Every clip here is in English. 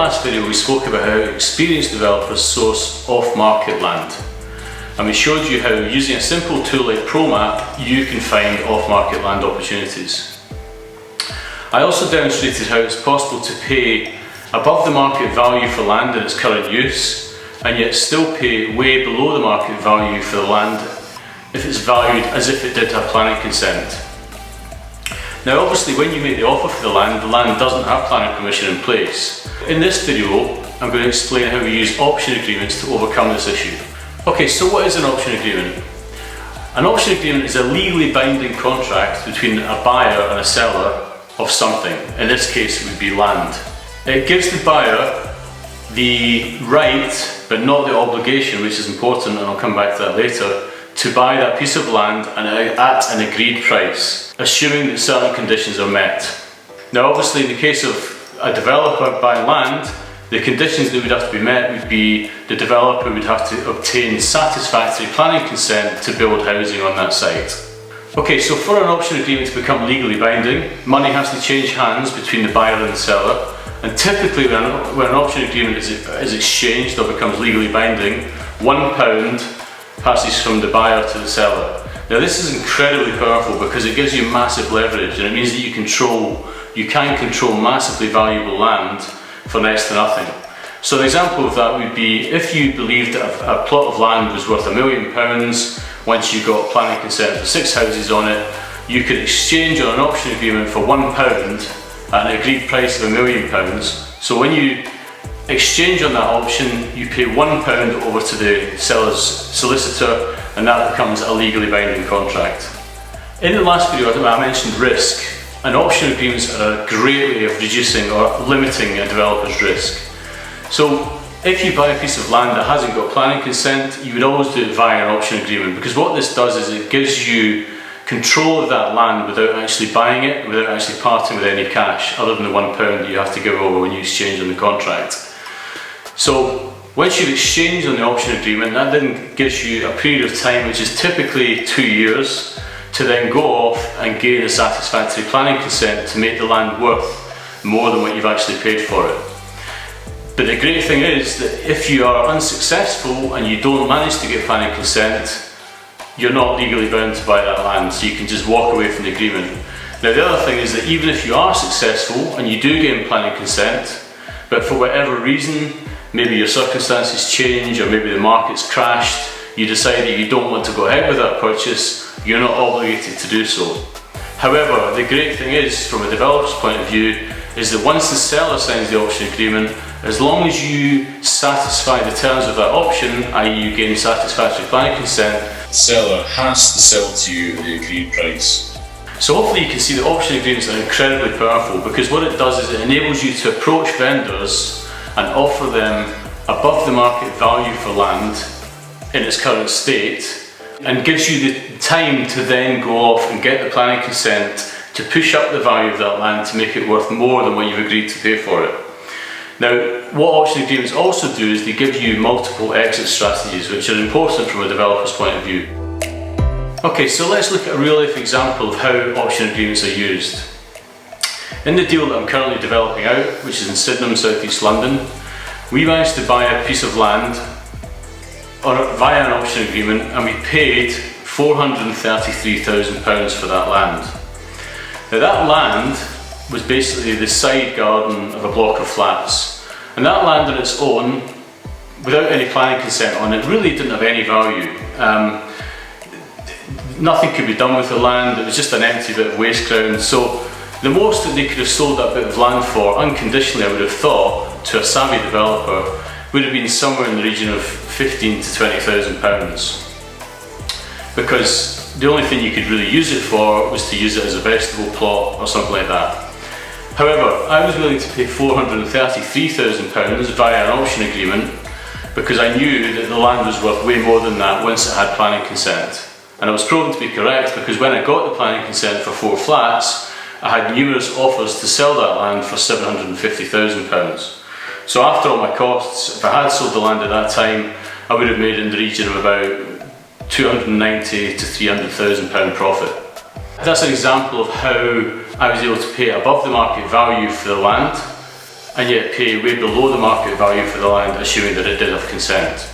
last video we spoke about how experienced developers source off-market land, and we showed you how using a simple tool like ProMap you can find off-market land opportunities. I also demonstrated how it's possible to pay above the market value for land in its current use and yet still pay way below the market value for the land if it's valued as if it did have planning consent. Now obviously when you make the offer for the land doesn't have planning permission in place. In this video I'm going to explain how we use option agreements to overcome this issue. Okay, so what is an option agreement? An option agreement is a legally binding contract between a buyer and a seller of something. In this case it would be land. It gives the buyer the right, but not the obligation, which is important and I'll come back to that later, to buy that piece of land at an agreed price, assuming that certain conditions are met. Now obviously in the case of a developer buying land, the conditions that would have to be met would be the developer would have to obtain satisfactory planning consent to build housing on that site. Okay, so for an option agreement to become legally binding, money has to change hands between the buyer and the seller, and typically when an option agreement is exchanged or becomes legally binding, £1 passes from the buyer to the seller. Now this is incredibly powerful because it gives you massive leverage, and it means that you can control massively valuable land for next to nothing. So an example of that would be if you believed that a plot of land was worth £1 million, once you got planning consent for 6 houses on it, you could exchange on an option agreement for £1 at an agreed price of £1 million. So when you exchange on that option, you pay £1 over to the seller's solicitor, and that becomes a legally binding contract. In the last video I mentioned risk, and option agreements are a great way of reducing or limiting a developer's risk. So if you buy a piece of land that hasn't got planning consent, you would always do it via an option agreement, because what this does is it gives you control of that land without actually buying it, without actually parting with any cash, other than the £1 that you have to give over when you exchange on the contract. So once you've exchanged on the option agreement, that then gives you a period of time, which is typically 2 years, to then go off and gain a satisfactory planning consent to make the land worth more than what you've actually paid for it. But the great thing is that if you are unsuccessful and you don't manage to get planning consent, you're not legally bound to buy that land, so you can just walk away from the agreement. Now the other thing is that even if you are successful and you do gain planning consent, but for whatever reason, maybe your circumstances change or maybe the market's crashed, you decide that you don't want to go ahead with that purchase, you're not obligated to do so. However, the great thing is, from a developer's point of view, is that once the seller signs the option agreement, as long as you satisfy the terms of that option, i.e. you gain satisfactory planning consent, the seller has to sell to you at the agreed price. So hopefully you can see that option agreements are incredibly powerful, because what it does is it enables you to approach vendors and offer them above the market value for land in its current state, and gives you the time to then go off and get the planning consent to push up the value of that land to make it worth more than what you've agreed to pay for it. Now, what option agreements also do is they give you multiple exit strategies, which are important from a developer's point of view. Okay, so let's look at a real life example of how option agreements are used. In the deal that I'm currently developing out, which is in Sydenham, South East London, we managed to buy a piece of land via an option agreement, and we paid £433,000 for that land. Now that land was basically the side garden of a block of flats, and that land on its own, without any planning consent on it, really didn't have any value. Nothing could be done with the land, it was just an empty bit of waste ground. So the most that they could have sold that bit of land for, unconditionally I would have thought, to a savvy developer, would have been somewhere in the region of £15,000 to £20,000, because the only thing you could really use it for was to use it as a vegetable plot or something like that. However, I was willing to pay £433,000 via an option agreement because I knew that the land was worth way more than that once it had planning consent. And I was proven to be correct, because when I got the planning consent for 4 flats, I had numerous offers to sell that land for £750,000. So after all my costs, if I had sold the land at that time, I would have made in the region of about £290,000 to £300,000 profit. That's an example of how I was able to pay above the market value for the land and yet pay way below the market value for the land, assuming that it did have consent.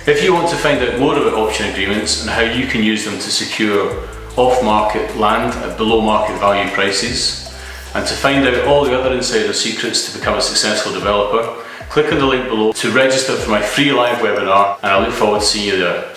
If you want to find out more about option agreements and how you can use them to secure off-market land at below market value prices, and to find out all the other insider secrets to become a successful developer, click on the link below to register for my free live webinar, and I look forward to seeing you there.